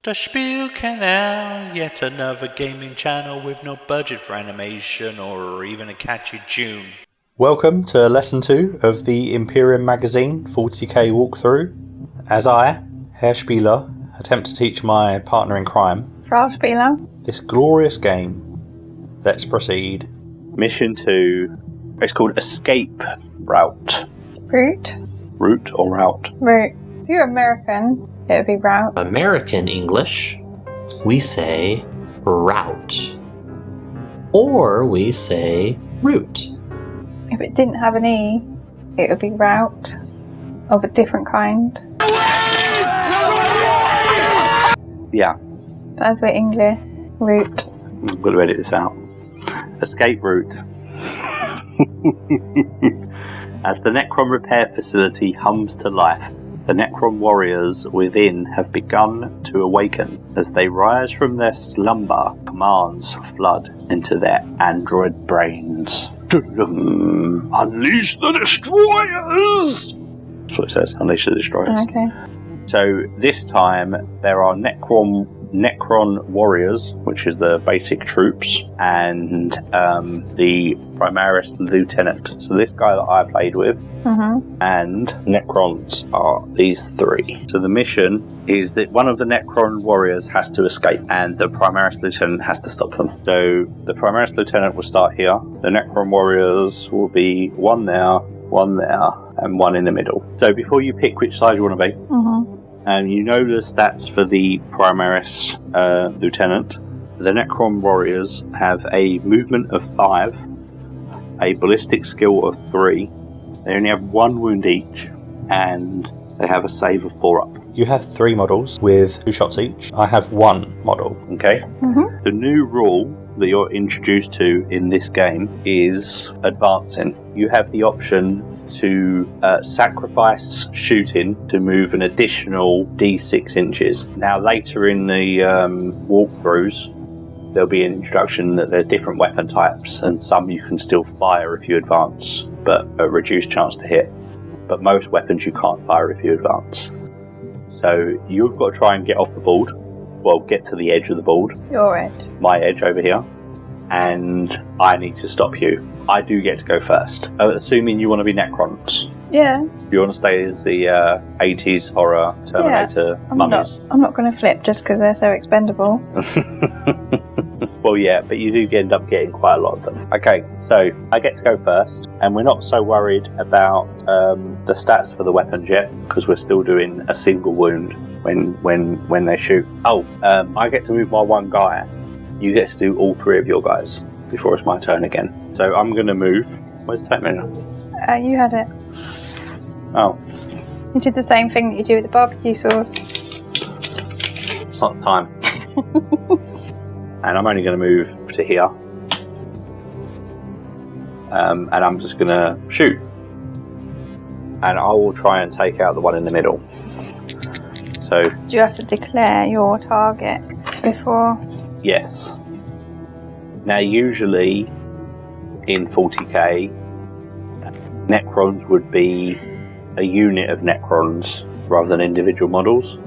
The Spiel Canal, yet another gaming channel with no budget for animation or even a catchy tune. Welcome to Lesson 2 of the Imperium Magazine 40k walkthrough, as I, Herr Spieler, attempt to teach my partner in crime, Frau Spieler, this glorious game. Let's proceed. Mission 2, it's called Escape Route. Route. Route or route? Route. If you're American, it would be route. American English, we say route. Or we say route. If it didn't have an E, it would be route of a different kind. Yeah. That's way English. Route. I'm going to edit this out. Escape route. As the Necron repair facility hums to life, the Necron warriors within have begun to awaken. As they rise from their slumber, commands flood into their android brains. Unleash the destroyers! That's what it says, unleash the destroyers. Okay. So this time there are Necron warriors, which is the basic troops, and the Primaris Lieutenant. So this guy that I played with, and Necrons are these three. So the mission is that one of the Necron warriors has to escape, and the Primaris Lieutenant has to stop them. So the Primaris Lieutenant will start here. The Necron warriors will be one there, and one in the middle. So before you pick which side you want to be, and you know the stats for the Primaris Lieutenant. The Necron warriors have a movement of 5, a ballistic skill of 3, they only have 1 wound each, and they have a save of 4 up. You have 3 models with 2 shots each. I have 1 model. Okay? The new rule that you're introduced to in this game is advancing. You have the option to sacrifice shooting to move an additional d6 inches. Now later in the walkthroughs there'll be an introduction that there's different weapon types, and some you can still fire if you advance, but a reduced chance to hit. But most weapons you can't fire if you advance. So you've got to try and get off the board, well, get to the edge of the board. Your edge. My edge over here. And I need to stop you. I do get to go first. Assuming you want to be Necrons. Yeah. You want to stay as the 80s horror Terminator mummies. I'm not going to flip just because they're so expendable. Well, yeah, but you do end up getting quite a lot of them. Okay, so I get to go first, and we're not so worried about the stats for the weapons yet, because we're still doing a single wound when they shoot. I get to move my one guy. You get to do all 3 of your guys before it's my turn again. So I'm going to move. Where's the tape measure? You had it. Oh. You did the same thing that you do with the barbecue sauce. It's not the time. And I'm only going to move to here. And I'm just going to shoot. And I will try and take out the one in the middle. So. Do you have to declare your target before? Yes. Now usually in 40k, Necrons would be a unit of Necrons rather than individual models.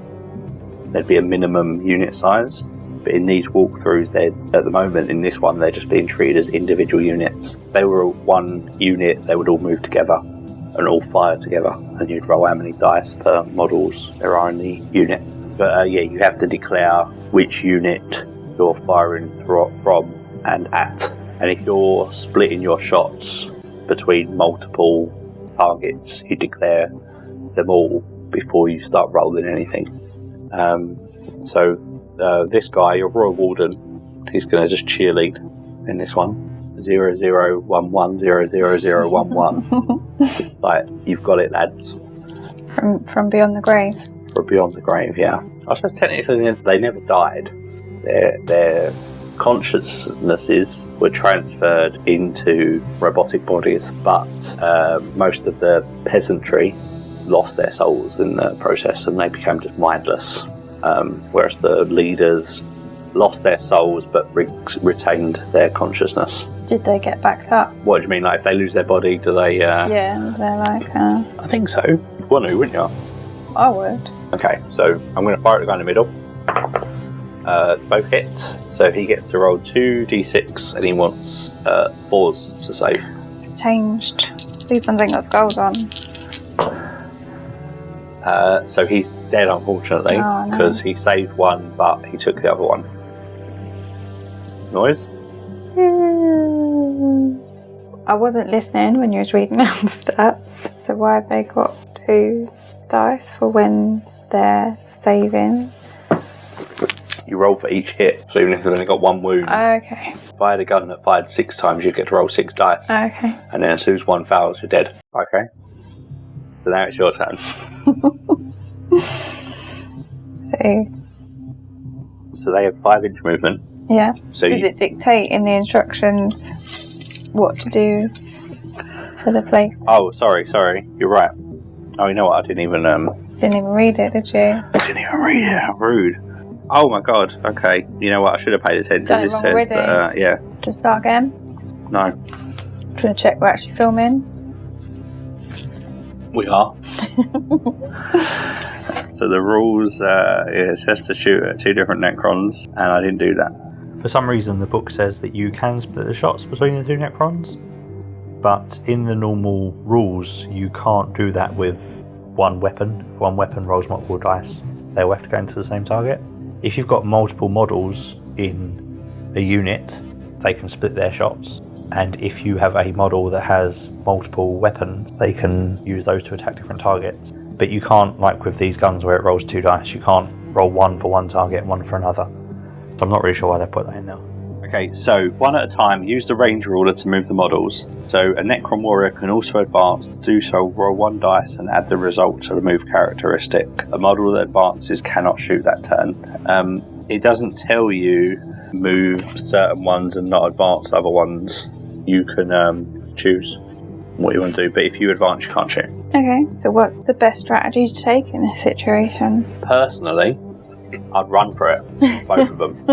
There'd be a minimum unit size, but in these walkthroughs, at the moment in this one, they're just being treated as individual units. If they were one unit, they would all move together and all fire together, and you'd roll how many dice per models there are in the unit. But you have to declare which unit you're firing from and at. And if you're splitting your shots between multiple targets, you declare them all before you start rolling anything. So this guy, your Royal Warden, he's going to just cheerlead in this one. 0011 00011. Like, you've got it, lads. From beyond the grave. From beyond the grave, yeah. I suppose technically they never died. Their consciousnesses were transferred into robotic bodies, but most of the peasantry lost their souls in the process and they became just mindless, whereas the leaders lost their souls but retained their consciousness. Did they get backed up? What do you mean, like if they lose their body, do they... Yeah, they're like... I think so. You want to, wouldn't you? I would. Okay, so I'm going to fire at the guy in the middle. Both hits. So he gets to roll 2d6 and he wants 4s to save. Changed. These ones ain't got skulls on. So he's dead, unfortunately, Oh, no. because he saved one, but he took the other one. Noise? I wasn't listening when you was reading out the stats. So why have they got 2 dice for when they're saving? You roll for each hit, so even if they've only got 1 wound. Okay. If I had a gun that fired 6 times, you'd get to roll 6 dice. Okay. And then as soon as 1 fails, you're dead. Okay. So now it's your turn. So they have 5-inch movement. Yeah. So Does it dictate in the instructions what to do for the play? Oh, sorry. You're right. Oh, you know what? I didn't even read it, did you? I didn't even read it. How rude. Oh my god. Okay. You know what? I should have paid attention. Done it It wrong says already. yeah. Should I start again? No. Trying to check we're actually filming. We are. So the rules, it says to shoot at 2 different Necrons, and I didn't do that. For some reason, the book says that you can split the shots between the 2 Necrons, but in the normal rules, you can't do that with one weapon. If one weapon rolls multiple dice, they all have to go into the same target. If you've got multiple models in a unit, they can split their shots. And if you have a model that has multiple weapons, they can use those to attack different targets. But you can't, like with these guns where it rolls 2 dice, you can't roll 1 for one target and 1 for another. So I'm not really sure why they put that in there. Okay, so 1 at a time, use the range ruler to move the models. So a Necron warrior can also advance. To do so, roll 1 dice and add the result to the move characteristic. A model that advances cannot shoot that turn. It doesn't tell you move certain ones and not advance other ones. You can choose what you want to do, but if you advance, you can't shoot. Okay, so what's the best strategy to take in this situation? Personally, I'd run for it, both of them.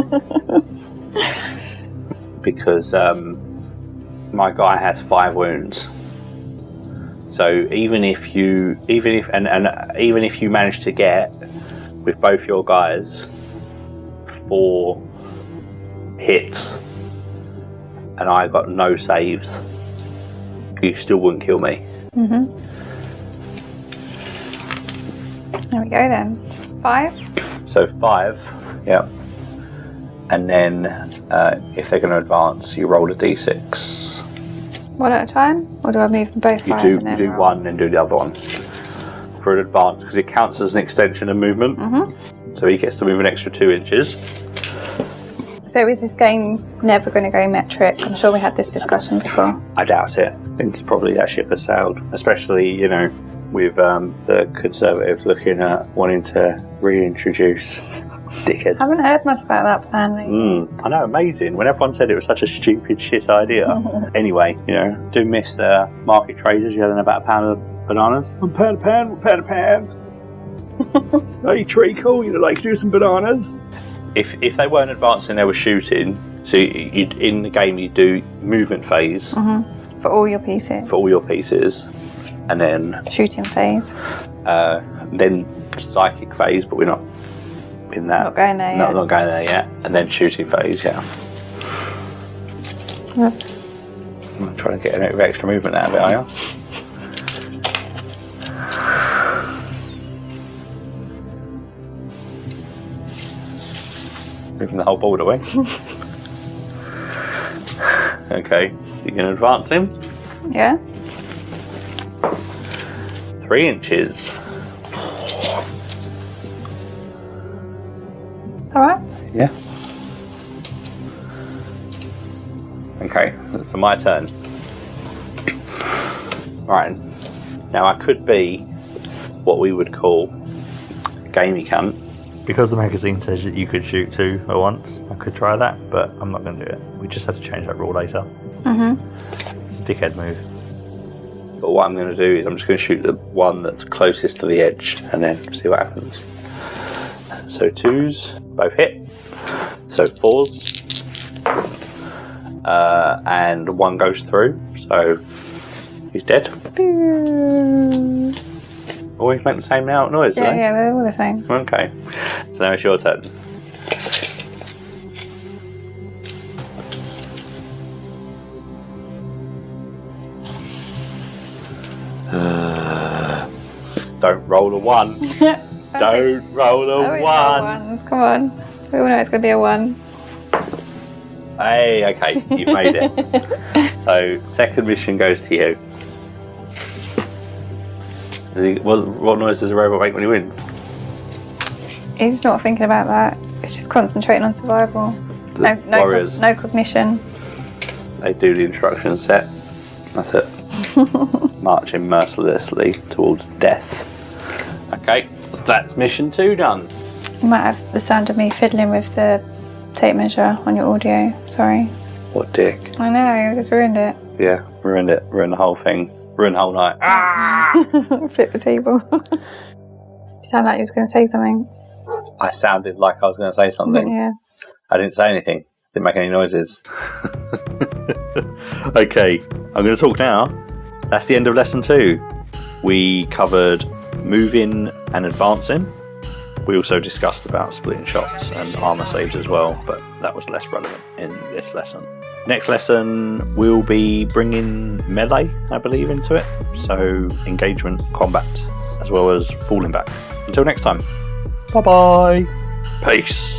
Because my guy has 5 wounds. So even if you manage to get with both your guys 4 hits, and I got no saves, you still wouldn't kill me. Mm-hmm. There we go then. 5? So 5, yeah. And then if they're going to advance, you roll a d6. 1 at a time? Or do I move them both? You 5 do and then do roll? 1 and do the other one for an advance, because it counts as an extension of movement. Mm-hmm. So he gets to move an extra 2 inches. So is this game never going to go metric? I'm sure we had this discussion before. I doubt it. I think probably that ship has sailed, especially with the Conservatives looking at wanting to reintroduce dickheads. I haven't heard much about that plan lately. I know, amazing. When everyone said it was such a stupid shit idea. Anyway, do miss market traders yelling about a pound of bananas. A pound, a pound. Hey, treacle, like to do some bananas? If they weren't advancing, they were shooting. So in the game, you do movement phase For all your pieces. for all your pieces, and then Shooting phase. then psychic phase, but we're not in that. Not going there yet. Not going there yet. And then shooting phase, yeah. Yep. I'm trying to get a bit of extra movement out of it, are you? Moving the whole board away. Okay, you can advance him Yeah? 3 inches. Alright. Yeah. Okay, so my turn. Right. Now I could be what we would call gamey cunt. Because the magazine says that you could shoot 2 at once, I could try that, but I'm not going to do it. We just have to change that rule later. It's a dickhead move. But what I'm going to do is I'm just going to shoot the one that's closest to the edge and then see what happens. So 2s, both hit. So 4s. And 1 goes through, so he's dead. Always make the same noise, do Yeah, they? yeah, they're all the same. Okay. So now it's your turn. Don't roll a 1. Don't roll a 1. Ones. Come on. We all know it's going to be a 1. Hey, okay, you've made it. So, second mission goes to you. What noise does a robot make when he wins? He's not thinking about that. It's just concentrating on survival. Warriors. No cognition. They do the instruction set. That's it. Marching mercilessly towards death. Okay, so that's mission 2 done. You might have the sound of me fiddling with the tape measure on your audio. Sorry. What dick. I know, you just ruined it. Yeah, ruined it. Ruined the whole thing. Ruined the whole night. Ah! Flip the table. You sound like you was going to say something. I sounded like I was going to say something. Yeah. I didn't say anything. Didn't make any noises. Okay, I'm going to talk now. That's the end of lesson 2. We covered moving and advancing. We also discussed about splitting shots and armor saves as well, but that was less relevant in this lesson. Next lesson, we'll be bringing melee, I believe, into it. So engagement, combat, as well as falling back. Until next time. Bye-bye. Peace.